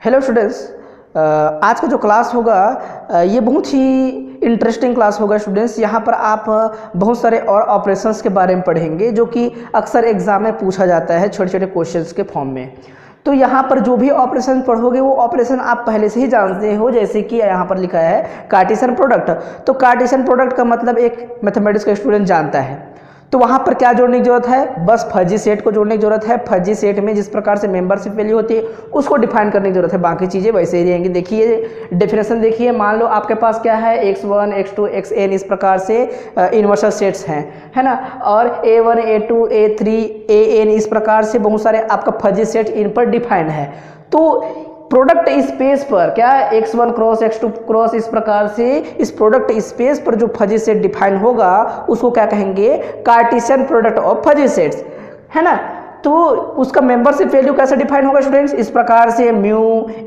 Hello students, आज का जो क्लास होगा ये बहुत ही इंटरेस्टिंग क्लास होगा स्टूडेंट्स। यहाँ पर आप बहुत सारे और ऑपरेशंस के बारे में पढ़ेंगे जो कि अक्सर एग्जाम में पूछा जाता है छोटे छोटे क्वेश्चंस के फॉर्म में। तो यहाँ पर जो भी ऑपरेशन पढ़ोगे वो ऑपरेशन आप पहले से ही जानते हो, जैसे कि यहाँ पर लिखा है कार्टेशियन प्रोडक्ट। तो कार्टेशियन प्रोडक्ट का मतलब एक मैथमेटिक्स का स्टूडेंट जानता है। तो वहाँ पर क्या जोड़ने की जरूरत है, बस फजी सेट को जोड़ने की जरूरत है। फजी सेट में जिस प्रकार से मेंबरशिप वैल्यू होती है उसको डिफाइन करने की जरूरत है, बाकी चीज़ें वैसे ही रहेंगी। देखिए डेफिनेशन देखिए, मान लो आपके पास क्या है x1 x2 xn इस प्रकार से यूनिवर्सल सेट्स हैं, है ना। और a1 a2 a3 an इस प्रकार से बहुत सारे आपका फजी सेट इन पर डिफाइन है। तो प्रोडक्ट स्पेस पर क्या x1 क्रॉस x2 क्रॉस इस प्रकार से इस प्रोडक्ट स्पेस पर जो फजी सेट डिफाइन होगा उसको क्या कहेंगे, Cartesian product of fuzzy sets, है ना। तो उसका मेंबरशिप वैल्यू कैसे डिफाइन होगा स्टूडेंट्स, इस प्रकार से mu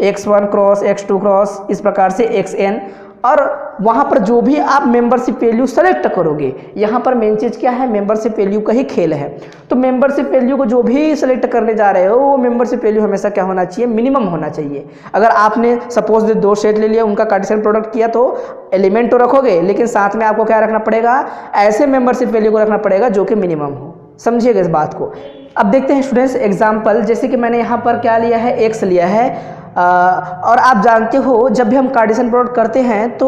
x1 cross x2 cross इस प्रकार से xn। और वहाँ पर जो भी आप मेंबरशिप वैल्यू सेलेक्ट करोगे, यहाँ पर मेन चीज़ क्या है, मेंबरशिप वैल्यू का ही खेल है। तो मेंबरशिप वैल्यू को जो भी सेलेक्ट करने जा रहे हो वो मेंबरशिप वैल्यू हमेशा क्या होना चाहिए, मिनिमम होना चाहिए। अगर आपने सपोज दो सेट ले लिया, उनका कार्टेशियन प्रोडक्ट किया तो एलिमेंट तो रखोगे, लेकिन साथ में आपको क्या रखना पड़ेगा, ऐसे मेंबरशिप वैल्यू को रखना पड़ेगा जो कि मिनिमम हो। समझिएगा इस बात को। अब देखते हैं स्टूडेंट्स एग्जाम्पल, जैसे कि मैंने यहाँ पर क्या लिया है, एक्स लिया है। और आप जानते हो जब भी हम कार्टेशियन प्रोडक्ट करते हैं तो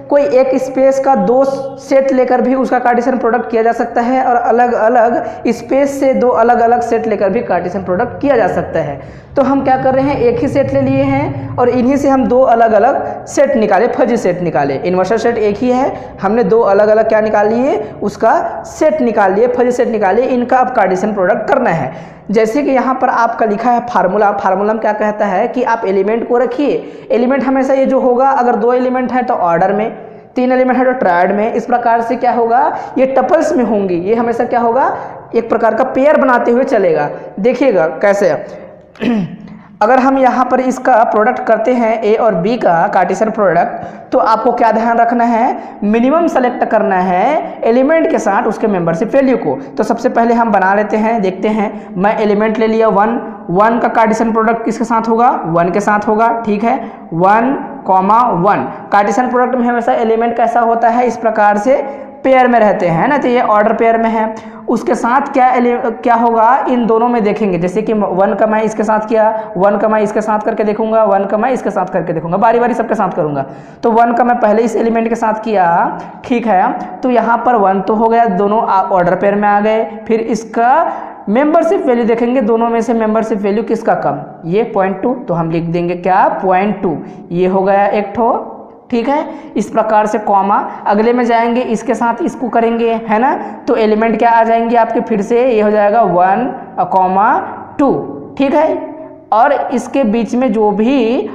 कोई एक स्पेस का दो सेट लेकर भी उसका कार्टेशियन प्रोडक्ट किया जा सकता है, और अलग अलग स्पेस से दो अलग अलग सेट लेकर भी कार्टेशियन प्रोडक्ट किया जा सकता है। तो हम क्या कर रहे हैं, एक ही सेट ले लिए हैं और इन्हीं से हम दो अलग अलग सेट निकाले, फजी सेट निकाले। यूनिवर्सल सेट एक ही है, हमने दो अलग अलग क्या निकाल लिए, उसका सेट निकाल लिए, फजी सेट निकाले। इनका अब कार्टेशियन प्रोडक्ट करना है। जैसे कि यहाँ पर आपका लिखा है फार्मूला, फार्मूला में क्या कहता है कि आप एलिमेंट को रखिए। एलिमेंट हमेशा ये जो होगा, अगर दो एलिमेंट है तो ऑर्डर में, तीन एलिमेंट है तो ट्रायड में, इस प्रकार से क्या होगा, ये टपल्स में होंगी। ये हमेशा क्या होगा, एक प्रकार का पेयर बनाते हुए चलेगा। देखिएगा कैसे अगर हम यहाँ पर इसका प्रोडक्ट करते हैं ए और बी का कार्टेशियन प्रोडक्ट, तो आपको क्या ध्यान रखना है, मिनिमम सेलेक्ट करना है एलिमेंट के साथ उसके मेंबरशिप वैल्यू को। तो सबसे पहले हम बना लेते हैं, देखते हैं। मैं एलिमेंट ले लिया 1, 1 का कार्टेशियन प्रोडक्ट किसके साथ होगा, 1 के साथ होगा, ठीक है। 1, 1 कार्टेशियन प्रोडक्ट में हमेशा एलिमेंट कैसा होता है, इस प्रकार से पेयर में रहते हैं ना, तो ये ऑर्डर पेयर में है। उसके साथ क्या होगा, इन दोनों में देखेंगे। जैसे कि 1 का मैं इसके साथ किया, 1 का मैं इसके साथ करके देखूंगा, 1 का मैं इसके साथ करके देखूंगा, बारी बारी सबके साथ करूंगा। तो 1 का मैं पहले इस एलिमेंट के साथ किया, ठीक है। तो यहाँ पर 1 तो हो गया, दोनों ऑर्डर पेयर में आ गए। फिर इसका मेंबरशिप वैल्यू देखेंगे, दोनों में से मेंबरशिप वैल्यू किसका कम, ये 0.2, तो हम लिख देंगे क्या 0.2, ये हो गया एक ठो, ठीक है। इस प्रकार से कॉमा, अगले में जाएंगे इसके साथ इसको करेंगे, है ना। तो एलिमेंट क्या आ जाएंगे आपके, फिर से ये हो जाएगा 1, 2, ठीक है। और इसके बीच में जो भी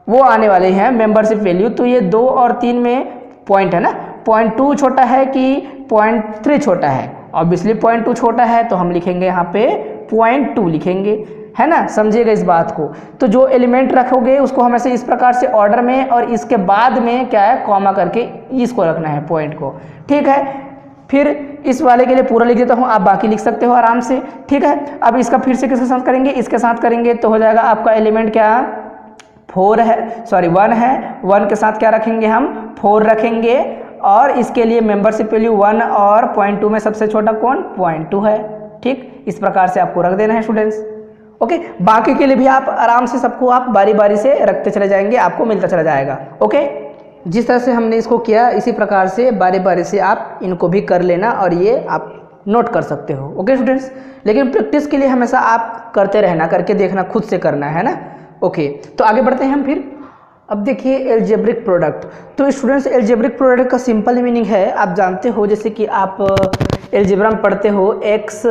वो आने वाले हैं मेंबरशिप वैल्यू, तो ये 2 और 3 में पॉइंट है ना, 0.2 छोटा है कि 0.3 छोटा है, ऑब्वियसली 0.2 छोटा है, तो हम लिखेंगे यहाँ पे 0.2 लिखेंगे, है ना। समझिएगा इस बात को। तो जो एलिमेंट रखोगे उसको हमेशा इस प्रकार से ऑर्डर में, और इसके बाद में क्या है, कॉमा करके इसको रखना है, पॉइंट को, ठीक है। फिर इस वाले के लिए पूरा लिख देता हूँ, आप बाकी लिख सकते हो आराम से, ठीक है। अब इसका फिर से किसके साथ करेंगे, इसके साथ करेंगे, तो हो जाएगा आपका एलिमेंट क्या 4 है, सॉरी 1 है। 1 के साथ क्या रखेंगे, हम 4 रखेंगे। और इसके लिए मेंबरशिप वैल्यू 1 और 0.2 में सबसे छोटा कौन, 0.2 है, ठीक। इस प्रकार से आपको रख देना है स्टूडेंट्स, ओके। बाकी के लिए भी आप आराम से सबको आप बारी बारी से रखते चले जाएंगे, आपको मिलता चला जाएगा, ओके। जिस तरह से हमने इसको किया, इसी प्रकार से बारी बारी से आप इनको भी कर लेना, और ये आप नोट कर सकते हो, ओके स्टूडेंट्स। लेकिन प्रैक्टिस के लिए हमेशा आप करते रहना, करके देखना, खुद से करना है ना, ओके। तो आगे बढ़ते हैं हम फिर। अब देखिए एल्जेब्रिक प्रोडक्ट। तो स्टूडेंट्स एल्जेब्रिक प्रोडक्ट का सिंपल मीनिंग है, आप जानते हो, जैसे कि आप एल्जेब्रा में पढ़ते हो, एक्स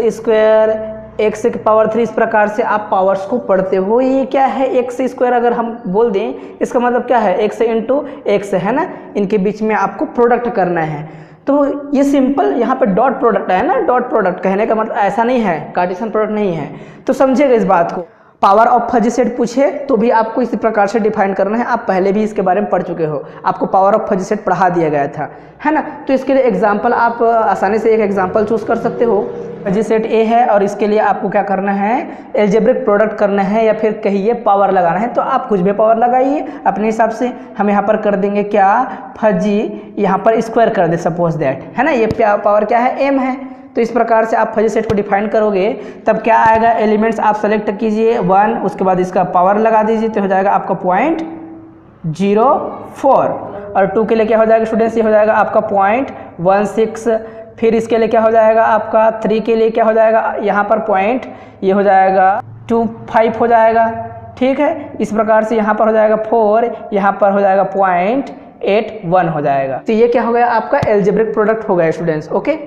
स्क्वायर, x की पावर 3 इस प्रकार से आप पावर्स को पढ़ते हो। ये क्या है, x स्क्वायर अगर हम बोल दें, इसका मतलब क्या है, x इंटू x, है ना। इनके बीच में आपको प्रोडक्ट करना है। तो ये सिंपल यहाँ पे डॉट प्रोडक्ट है ना, डॉट प्रोडक्ट कहने का मतलब ऐसा नहीं है, कार्टेशियन प्रोडक्ट नहीं है। तो समझिएगा इस बात को। पावर ऑफ फजी सेट पूछे तो भी आपको इसी प्रकार से डिफाइन करना है। आप पहले भी इसके बारे में पढ़ चुके हो, आपको पावर ऑफ फजी सेट पढ़ा दिया गया था, है ना। तो इसके लिए एग्जांपल आप आसानी से एक एग्जांपल चूज कर सकते हो। फजी सेट ए है और इसके लिए आपको क्या करना है, एल्जेब्रिक प्रोडक्ट करना है या फिर कहिए पावर लगाना है। तो आप कुछ भी पावर लगाइए अपने हिसाब से। हम यहाँ पर कर देंगे क्या, फजी यहाँ पर स्क्वायर कर दे सपोज दैट, है ना। ये पावर क्या है, एम है। तो इस प्रकार से आप फजी सेट को डिफाइन करोगे तब क्या आएगा, एलिमेंट्स आप सेलेक्ट कीजिए 1, उसके बाद इसका पावर लगा दीजिए तो हो जाएगा आपका 0.04 और 2 के लिए क्या हो जाएगा स्टूडेंट्स, ये हो जाएगा आपका 0.16। फिर इसके लिए क्या हो जाएगा आपका 3 के लिए क्या हो जाएगा यहाँ पर पॉइंट, ये हो जाएगा 25 हो जाएगा, ठीक है। इस प्रकार से यहाँ पर हो जाएगा 4, यहाँ पर हो जाएगा 0.81 हो जाएगा। तो ये क्या हो गया आपका एल्जेब्रिक प्रोडक्ट हो गया स्टूडेंट्स, ओके।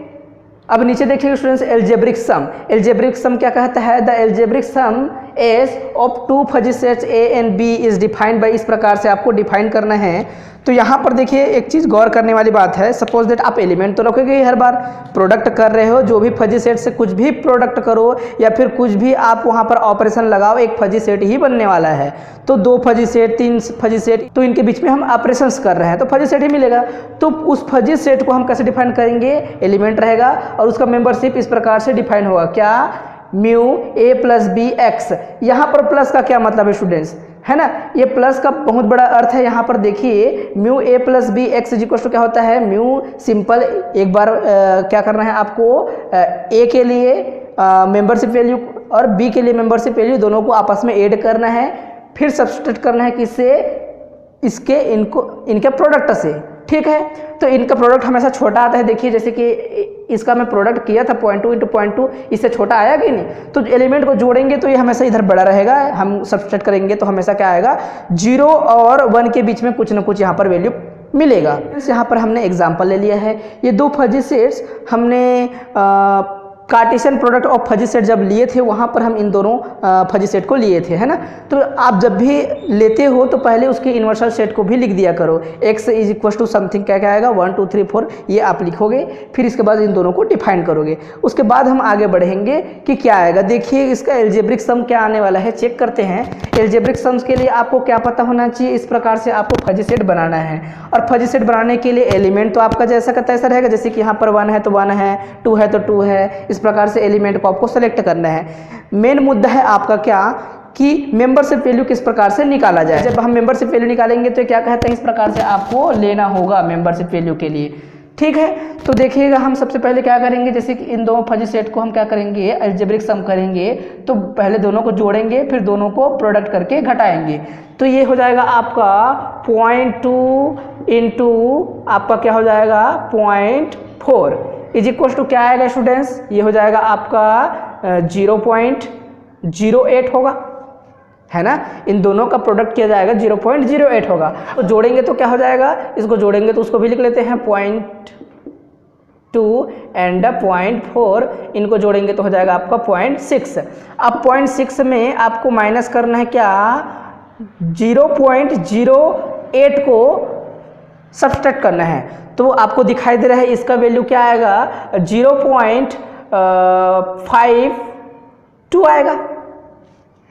अब नीचे देखिए students, algebraic sum. Algebraic sum क्या कहता है, the algebraic sum as of 2 fuzzy sets A and B is defined by, इस प्रकार से आपको डिफाइन करना है। तो यहाँ पर देखिए एक चीज़ गौर करने वाली बात है, सपोज दैट आप एलिमेंट तो रखोगे हर बार, प्रोडक्ट कर रहे हो, जो भी फजी सेट से कुछ भी प्रोडक्ट करो या फिर कुछ भी आप वहाँ पर ऑपरेशन लगाओ, एक फजी सेट ही बनने वाला है। तो 2 फजी सेट, 3 फजी सेट, तो इनके बीच में हम ऑपरेशंस कर रहे हैं तो फजी सेट ही मिलेगा। तो उस फजी सेट को हम कैसे डिफाइन करेंगे, एलिमेंट रहेगा और उसका मेंबरशिप इस प्रकार से डिफाइन होगा, क्या, mu A plus B x. यहाँ पर प्लस का क्या मतलब है स्टूडेंट्स, है ना। ये प्लस का बहुत बड़ा अर्थ है। यहाँ पर देखिए mu A plus B X equal to क्या होता है, म्यू सिंपल, एक बार क्या करना है आपको, ए के लिए मेंबरशिप वैल्यू और बी के लिए मेंबरशिप वैल्यू दोनों को आपस में ऐड करना है, फिर सब्स्टिट्यूट करना है किससे, इसके इनके प्रोडक्ट से, ठीक है। तो इनका प्रोडक्ट हमेशा छोटा आता है। देखिए जैसे कि इसका मैं प्रोडक्ट किया था 0.2 × 0.2, इससे छोटा आया कि नहीं। तो एलिमेंट को जोड़ेंगे तो ये हमेशा इधर बड़ा रहेगा, हम सब्स्टिट्यूट करेंगे तो हमेशा क्या आएगा, 0 और 1 के बीच में कुछ ना कुछ यहाँ पर वैल्यू मिलेगा। यहाँ पर हमने एग्जाम्पल ले लिया है, ये 2 फजी सेट्स हमने Cartesian product of fuzzy set जब लिए थे वहाँ पर हम इन दोनों फजी सेट को लिए थे, है ना। तो आप जब भी लेते हो तो पहले उसके इन्वर्सल सेट को भी लिख दिया करो, x is equal to something क्या क्या आएगा 1 2 3 4, ये आप लिखोगे, फिर इसके बाद इन दोनों को डिफाइन करोगे। उसके बाद हम आगे बढ़ेंगे कि क्या आएगा। देखिए इसका एल्जेब्रिक सम क्या आने वाला है, चेक करते हैं। एल्जेब्रिक सम्स के लिए आपको क्या पता होना चाहिए, इस प्रकार से आपको फजी सेट बनाना है और फजी सेट बनाने के लिए एलिमेंट तो आपका जैसा का तैसा रहेगा, जैसे कि यहाँ पर 1 है तो 1 है, 2 है तो 2 है, इस प्रकार से एलिमेंट को आपको सेलेक्ट करना है। मेन मुद्दा है आपका क्या, कि मेंबरशिप वैल्यू किस प्रकार से निकाला जाए। जब हम मेंबरशिप वैल्यू निकालेंगे तो क्या कहते हैं, इस प्रकार से आपको लेना होगा मेंबरशिप वैल्यू के लिए, ठीक है। तो देखिएगा हम सबसे पहले क्या करेंगे, जैसे कि इन दोनों फजी सेट को हम क्या करेंगे, अलजेब्रिक सम करेंगे। तो पहले दोनों को जोड़ेंगे, फिर दोनों को प्रोडक्ट करके घटाएंगे। तो ये हो जाएगा आपका 0.2 इंटू आपका क्या हो जाएगा 0.4 इज इक्वल टू क्या आएगा स्टूडेंट्स, ये हो जाएगा आपका 0.08 होगा, है ना। इन दोनों का प्रोडक्ट किया जाएगा 0.08 होगा। तो जोड़ेंगे तो क्या हो जाएगा, इसको जोड़ेंगे तो उसको भी लिख लेते हैं 0.2 एंड 0.4, इनको जोड़ेंगे तो हो जाएगा आपका 0.6। अब 0.6 में आपको माइनस करना है क्या, 0.08 को सब्सट्रैक्ट करना है। तो आपको दिखाई दे रहा है इसका वैल्यू क्या आएगा, 0.52 आएगा,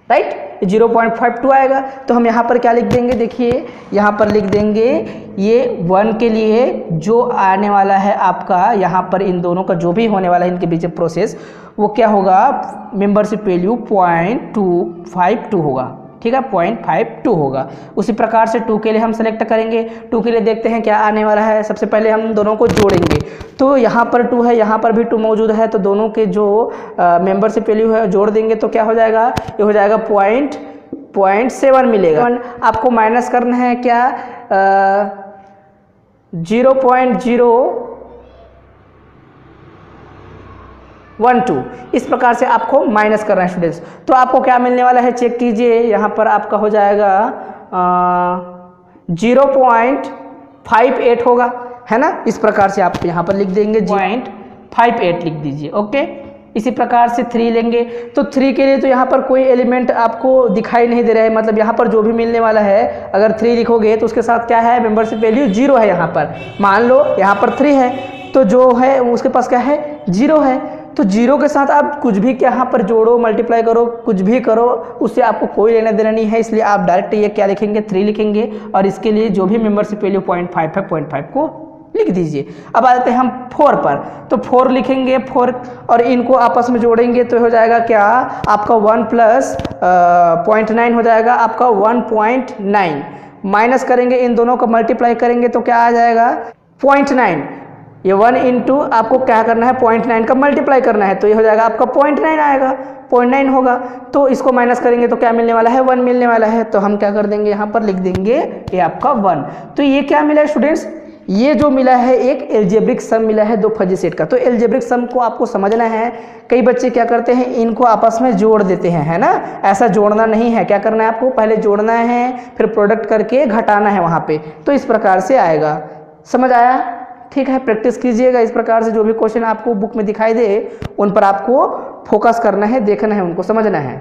राइट, 0.52 आएगा। तो हम यहाँ पर क्या लिख देंगे, देखिए यहाँ पर लिख देंगे ये 1 के लिए जो आने वाला है आपका, यहाँ पर इन दोनों का जो भी होने वाला है इनके बीच प्रोसेस, वो क्या होगा, मेंबरशिप वैल्यू 0.252 होगा, ठीक है, 0.52 होगा। उसी प्रकार से 2 के लिए हम सेलेक्ट करेंगे। 2 के लिए देखते हैं क्या आने वाला है। सबसे पहले हम दोनों को जोड़ेंगे, तो यहाँ पर 2 है, यहाँ पर भी 2 मौजूद है, तो दोनों के जो मेंबरशिप वैल्यू है जोड़ देंगे तो क्या हो जाएगा, ये हो जाएगा 0.7 मिलेगा। आपको माइनस करना है क्या, 0.012, इस प्रकार से आपको माइनस करना है स्टूडेंट्स। तो आपको क्या मिलने वाला है, चेक कीजिए, यहाँ पर आपका हो जाएगा 0.58 होगा, है ना। इस प्रकार से आप यहाँ पर लिख देंगे 0.58 लिख दीजिए, ओके। इसी प्रकार से 3 लेंगे, तो 3 के लिए तो यहाँ पर कोई एलिमेंट आपको दिखाई नहीं दे रहा है, मतलब यहाँ पर जो भी मिलने वाला है, अगर 3 लिखोगे तो उसके साथ क्या है, मेंबरशिप वैल्यू 0 है। यहाँ पर मान लो यहाँ पर 3 है तो जो है उसके पास क्या है, 0 है। तो जीरो के साथ आप कुछ भी यहाँ पर जोड़ो, मल्टीप्लाई करो, कुछ भी करो, उससे आपको कोई लेना देना नहीं है, इसलिए आप डायरेक्ट ये क्या लिखेंगे 3 लिखेंगे और इसके लिए जो भी मेंबरशिप वैल्यू 0.5 है 0.5 को लिख दीजिए। अब आ जाते हैं हम 4 पर, तो 4 लिखेंगे 4 और इनको आपस में जोड़ेंगे तो हो जाएगा क्या आपका 1 प्लस 0.9 हो जाएगा आपका 1.9, माइनस करेंगे इन दोनों को मल्टीप्लाई करेंगे तो क्या आ जाएगा 0.9, ये 1 इंटू आपको क्या करना है 0.9 का मल्टीप्लाई करना है तो ये हो जाएगा आपका 0.9 आएगा, 0.9 होगा तो इसको माइनस करेंगे तो क्या मिलने वाला है 1 मिलने वाला है, तो हम क्या कर देंगे यहाँ पर लिख देंगे ये आपका 1। तो ये क्या मिला है स्टूडेंट्स, ये जो मिला है एक एल्जेब्रिक सम मिला है दो फजी सेट का। तो एल्जेब्रिक सम को आपको समझना है, कई बच्चे क्या करते हैं इनको आपस में जोड़ देते हैं, है ना, ऐसा जोड़ना नहीं है, क्या करना है आपको पहले जोड़ना है फिर प्रोडक्ट करके घटाना है वहाँ पे, तो इस प्रकार से आएगा। समझ आया? ठीक है, प्रैक्टिस कीजिएगा इस प्रकार से, जो भी क्वेश्चन आपको बुक में दिखाई दे उन पर आपको फोकस करना है, देखना है, उनको समझना है।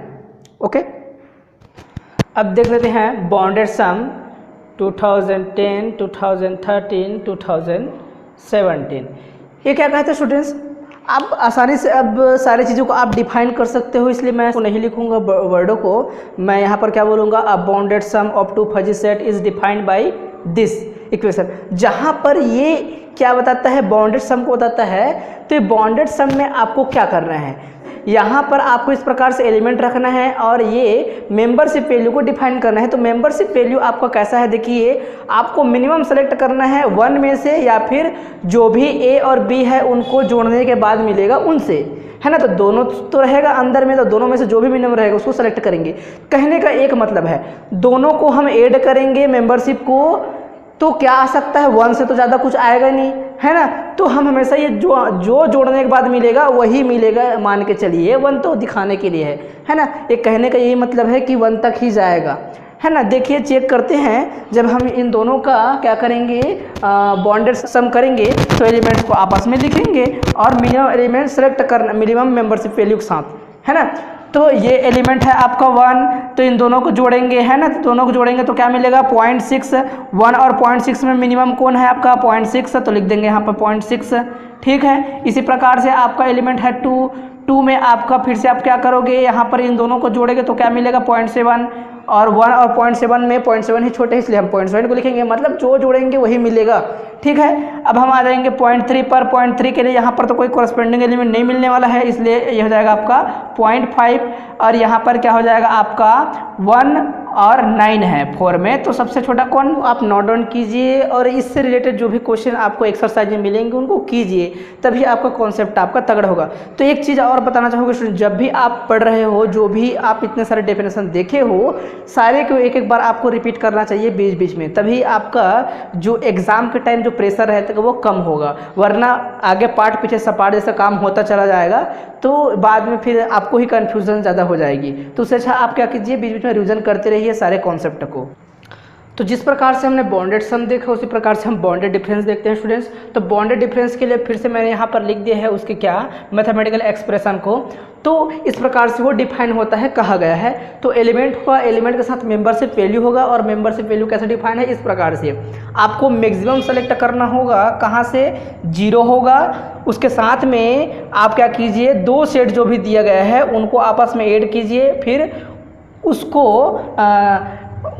ओके, अब देख लेते हैं बॉन्डेड सम 2010, 2013, 2017। ये क्या कहते हैं स्टूडेंट्स, आप आसानी से अब सारी चीज़ों को आप डिफाइन कर सकते हो, इसलिए मैं नहीं लिखूंगा वर्डों को, मैं यहाँ पर क्या बोलूँगा, a bounded sum of two fuzzy set is defined by this equation. जहाँ पर ये क्या बताता है बाउंडेड सम को बताता है, तो ये बाउंडेड सम में आपको क्या करना है, यहाँ पर आपको इस प्रकार से एलिमेंट रखना है और ये मेंबरशिप वैल्यू को डिफाइन करना है। तो मेंबरशिप वैल्यू आपका कैसा है, देखिए आपको मिनिमम सेलेक्ट करना है 1 में से या फिर जो भी ए और बी है उनको जोड़ने के बाद मिलेगा उनसे, है ना। तो दोनों तो रहेगा अंदर में, तो दोनों में से जो भी मिनिमम रहेगा उसको सेलेक्ट करेंगे। कहने का एक मतलब है दोनों को हम ऐड करेंगे मेंबरशिप को, तो क्या आ सकता है 1 से तो ज़्यादा कुछ आएगा नहीं, है ना। तो हम हमेशा ये जो जोड़ने के बाद मिलेगा वही मिलेगा, मान के चलिए 1 तो दिखाने के लिए है ना। ये कहने का यही मतलब है कि 1 तक ही जाएगा, है ना। देखिए चेक करते हैं, जब हम इन दोनों का क्या करेंगे बॉन्डेड सम करेंगे तो एलिमेंट्स को आपस में लिखेंगे और मिनिमम एलिमेंट सेलेक्ट करना मिनिमम मेंबरशिप वैल्यू के साथ, है ना। तो ये एलिमेंट है आपका 1, तो इन दोनों को जोड़ेंगे, है ना। तो दोनों को जोड़ेंगे तो क्या मिलेगा 0.6, 1 और 0.6 में मिनिमम कौन है आपका 0.6, तो लिख देंगे यहाँ पर 0.6, ठीक है। इसी प्रकार से आपका एलिमेंट है 2 में आपका फिर से आप क्या करोगे, यहाँ पर इन दोनों को जोड़ेंगे तो क्या मिलेगा 0.7 और 1 और 0.7 में 0.7 ही छोटे हैं इसलिए हम 0.7 को लिखेंगे, मतलब जो जोड़ेंगे वही मिलेगा, ठीक है। अब हम आ जाएंगे 0.3 पर, 0.3 के लिए यहाँ पर तो कोई कॉरस्पॉन्डिंग एलिमेंट नहीं मिलने वाला है, इसलिए ये हो जाएगा आपका 0.5 और यहाँ पर क्या हो जाएगा आपका 1 और 9 है 4 में, तो सबसे छोटा कौन, आप नोट डाउन कीजिए और इससे रिलेटेड जो भी क्वेश्चन आपको एक्सरसाइज में मिलेंगे उनको कीजिए, तभी आपका कॉन्सेप्ट आपका तगड़ा होगा। तो एक चीज़ और बताना चाहूँगा स्टूडेंट, जब भी आप पढ़ रहे हो, जो भी आप इतने सारे डेफिनेशन देखे हो, सारे को एक बार आपको रिपीट करना चाहिए बीच बीच में, तभी आपका जो एग्ज़ाम के टाइम जो प्रेशर रहता है वो कम होगा, वरना आगे पार्ट पीछे सपाट जैसा काम होता चला जाएगा तो बाद में फिर आपको ही कन्फ्यूज़न ज़्यादा हो जाएगी। तो उससे अच्छा आप क्या कीजिए बीच बीच में रिविजन करते रहिए सारे कॉन्सेप्ट को। तो जिस प्रकार से हमने बॉन्डेड सम देखा उसी प्रकार से हम बॉन्डेड डिफरेंस देखते हैं स्टूडेंट्स। तो बॉन्डेड डिफरेंस के लिए फिर से मैंने यहाँ पर लिख दिया है उसके क्या मैथमेटिकल एक्सप्रेशन को, तो इस प्रकार से वो डिफाइन होता है, कहा गया है। तो एलिमेंट होगा, एलिमेंट के साथ मेंबरशिप वैल्यू होगा और मेंबरशिप वैल्यू कैसे डिफाइन है, इस प्रकार से आपको मैक्सिमम सेलेक्ट करना होगा, कहाँ से 0 होगा, उसके साथ में आप क्या कीजिए 2 सेट जो भी दिया गया है उनको आपस में ऐड कीजिए, फिर उसको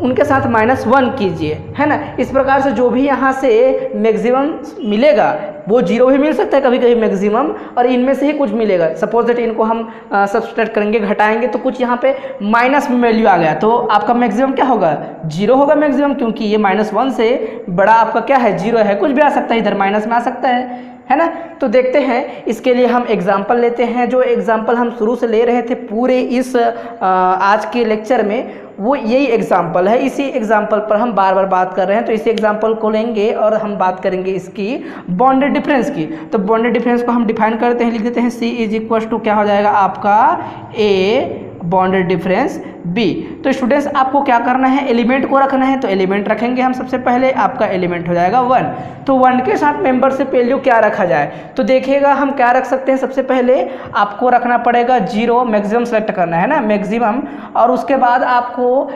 उनके साथ -1 कीजिए, है ना। इस प्रकार से जो भी यहाँ से मैक्सिमम मिलेगा वो 0 भी मिल सकता है कभी कभी मैक्सिमम, और इनमें से ही कुछ मिलेगा। सपोज दैट इनको हम सब्सट्रैक्ट करेंगे, घटाएंगे, तो कुछ यहाँ पे माइनस में वैल्यू आ गया, तो आपका मैक्सिमम क्या होगा 0 होगा मैक्सिमम, क्योंकि ये -1 से बड़ा आपका क्या है 0 है, कुछ भी आ सकता है, इधर माइनस में आ सकता है ना। तो देखते हैं, इसके लिए हम एग्जाम्पल लेते हैं। जो एग्जाम्पल हम शुरू से ले रहे थे पूरे इस आज के लेक्चर में, वो यही एग्जाम्पल है, इसी एग्जाम्पल पर हम बार बार बात कर रहे हैं। तो इसी एग्जाम्पल को लेंगे और हम बात करेंगे इसकी बॉन्डेड डिफरेंस की। तो बॉन्डेड डिफरेंस को हम डिफाइन करते हैं, लिख देते हैं C = क्या हो जाएगा आपका A बॉन्डेड डिफरेंस B। तो स्टूडेंट्स आपको क्या करना है, एलिमेंट को रखना है, तो एलिमेंट रखेंगे हम सबसे पहले, आपका एलिमेंट हो जाएगा 1। तो 1 के साथ मेंबरशिप वैल्यू क्या रखा जाए, तो देखिएगा हम क्या रख सकते हैं, सबसे पहले आपको रखना पड़ेगा 0, मैक्सिमम सेलेक्ट करना है ना, मैक्सिमम, और उसके बाद आपको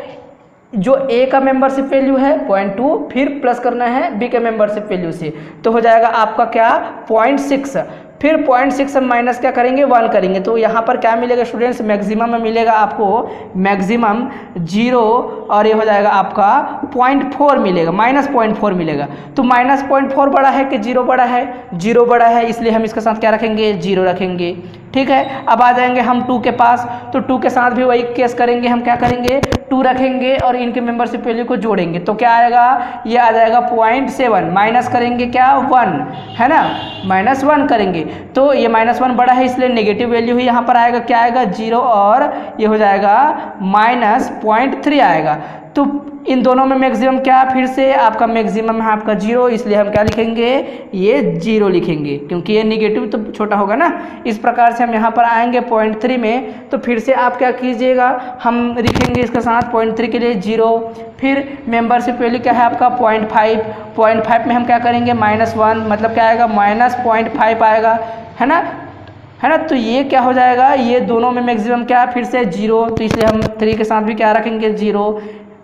जो A का मेंबरशिप वैल्यू है 0.2, फिर प्लस करना है B के मेंबरशिप वैल्यू से, तो हो जाएगा आपका क्या 0.6। फिर 0.6 हम माइनस क्या करेंगे 1 करेंगे, तो यहाँ पर क्या मिलेगा स्टूडेंट्स, मैक्सिमम में मिलेगा आपको मैक्सिमम 0 और ये हो जाएगा आपका 0.4 मिलेगा, -0.4 मिलेगा। तो -0.4 बड़ा है कि 0 बड़ा है, 0 बड़ा है, इसलिए हम इसके साथ क्या रखेंगे 0 रखेंगे। ठीक है, अब आ जाएंगे हम 2 के पास, तो 2 के साथ भी वही केस करेंगे, हम क्या करेंगे 2 रखेंगे और इनके मेंबरशिप वैल्यू को जोड़ेंगे, तो क्या आएगा, ये आ जाएगा 0.7, माइनस करेंगे क्या 1 है ना, -1 करेंगे, तो ये -1 बड़ा है इसलिए नेगेटिव वैल्यू ही यहाँ पर आएगा, क्या आएगा 0 और ये हो जाएगा -0.3 आएगा। तो इन दोनों में मैक्सिमम क्या, फिर से आपका मैक्सिमम है आपका 0, इसलिए हम क्या लिखेंगे ये 0 लिखेंगे, क्योंकि ये निगेटिव तो छोटा होगा ना। इस प्रकार से हम यहाँ पर आएंगे 0.3 में, तो फिर से आप क्या कीजिएगा, हम लिखेंगे इसके साथ 0.3 के लिए 0, फिर मेंबरशिप वैल्यू क्या है आपका 0.5 में हम क्या करेंगे -1, मतलब क्या आएगा -0.5 आएगा, है ना। तो ये क्या हो जाएगा, ये दोनों में मैक्सिमम क्या है फिर से 0, तो इसलिए हम 3 के साथ भी क्या रखेंगे 0।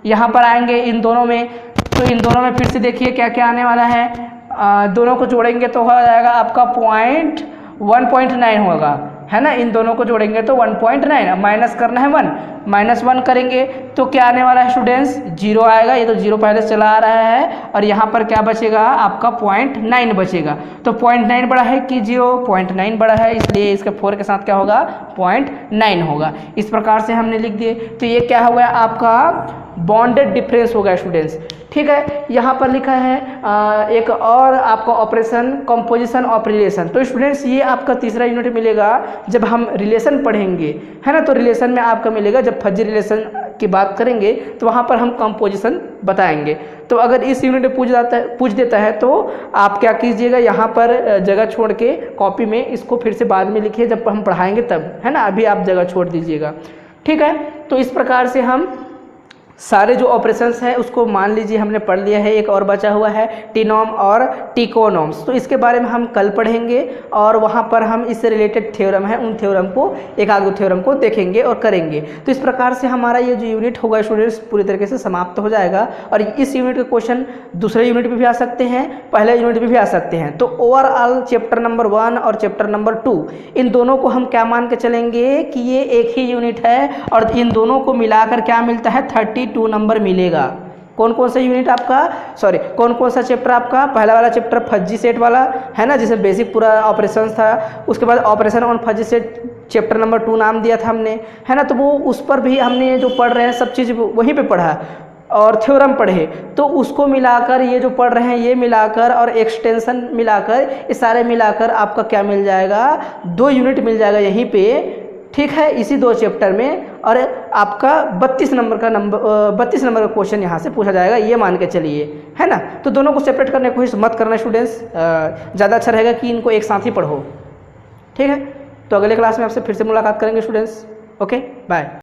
यहाँ पर आएंगे इन दोनों में, तो इन दोनों में फिर से देखिए क्या क्या आने वाला है, दोनों को जोड़ेंगे तो हो जाएगा आपका 1.9 होगा, है ना। इन दोनों को जोड़ेंगे तो 1.9, अब माइनस करना है 1, -1 करेंगे तो क्या आने वाला है स्टूडेंट्स 0 आएगा, ये तो 0 पहले से चला आ रहा है, और यहाँ पर क्या बचेगा आपका 0.9 बचेगा। तो 0.9 बड़ा है कि 0.9 बड़ा है, इसलिए इसके 4 के साथ क्या होगा 0.9 होगा। इस प्रकार से हमने लिख दिए, तो ये क्या हो गया आपका बॉन्डेड डिफरेंस हो गया स्टूडेंट्स। ठीक है, यहाँ पर लिखा है एक और आपका ऑपरेशन कंपोजिशन ऑफ रिलेशन। तो स्टूडेंट्स ये आपका तीसरा यूनिट मिलेगा जब हम रिलेशन पढ़ेंगे, है ना। तो रिलेशन में आपका मिलेगा, जब फजी रिलेशन की बात करेंगे तो वहाँ पर हम कंपोजिशन बताएंगे। तो अगर इस यूनिट में पूछ देता है तो आप क्या कीजिएगा, यहाँ पर जगह छोड़ के कॉपी में इसको फिर से बाद में लिखिए, जब हम पढ़ाएंगे तब, है ना। अभी आप जगह छोड़ दीजिएगा, ठीक है। तो इस प्रकार से हम सारे जो ऑपरेशंस हैं उसको मान लीजिए हमने पढ़ लिया है। एक और बचा हुआ है टीनोम और टिकोनोम्स, तो इसके बारे में हम कल पढ़ेंगे, और वहाँ पर हम इससे रिलेटेड थ्योरम है उन थ्योरम को, एक आध थ्योरम को देखेंगे और करेंगे। तो इस प्रकार से हमारा ये जो यूनिट होगा स्टूडेंट्स पूरी तरीके से समाप्त हो जाएगा, और इस यूनिट के क्वेश्चन दूसरे यूनिट में भी आ सकते हैं, पहले यूनिट में भी आ सकते हैं। तो ओवरऑल चैप्टर नंबर 1 और चैप्टर नंबर 2 इन दोनों को हम क्या मान के चलेंगे कि ये एक ही यूनिट है, और इन दोनों को मिलाकर क्या मिलता है 32 नंबर मिलेगा। कौन कौन सा यूनिट आपका, सॉरी कौन कौन सा चैप्टर आपका, पहला वाला चैप्टर फजी सेट वाला है ना, जिसमें बेसिक पूरा ऑपरेशंस था, उसके बाद operation on fuzzy set chapter number 2 नाम दिया था हमने, है ना। तो वो उस पर भी हमने जो पढ़ रहे हैं सब चीज़ वहीं पे पढ़ा, और थ्योरम पढ़े, तो उसको मिलाकर ये जो पढ़ रहे हैं ये मिलाकर और एक्सटेंशन मिलाकर, ये सारे मिलाकर आपका क्या मिल जाएगा 2 यूनिट मिल जाएगा यहीं पे, ठीक है, इसी 2 चैप्टर में। और आपका 32 नंबर का क्वेश्चन यहाँ से पूछा जाएगा, ये मान के चलिए, है ना। तो दोनों को सेपरेट करने की कोशिश मत करना स्टूडेंट्स, ज़्यादा अच्छा रहेगा कि इनको एक साथ ही पढ़ो, ठीक है। तो अगले क्लास में आपसे फिर से मुलाकात करेंगे स्टूडेंट्स, ओके बाय।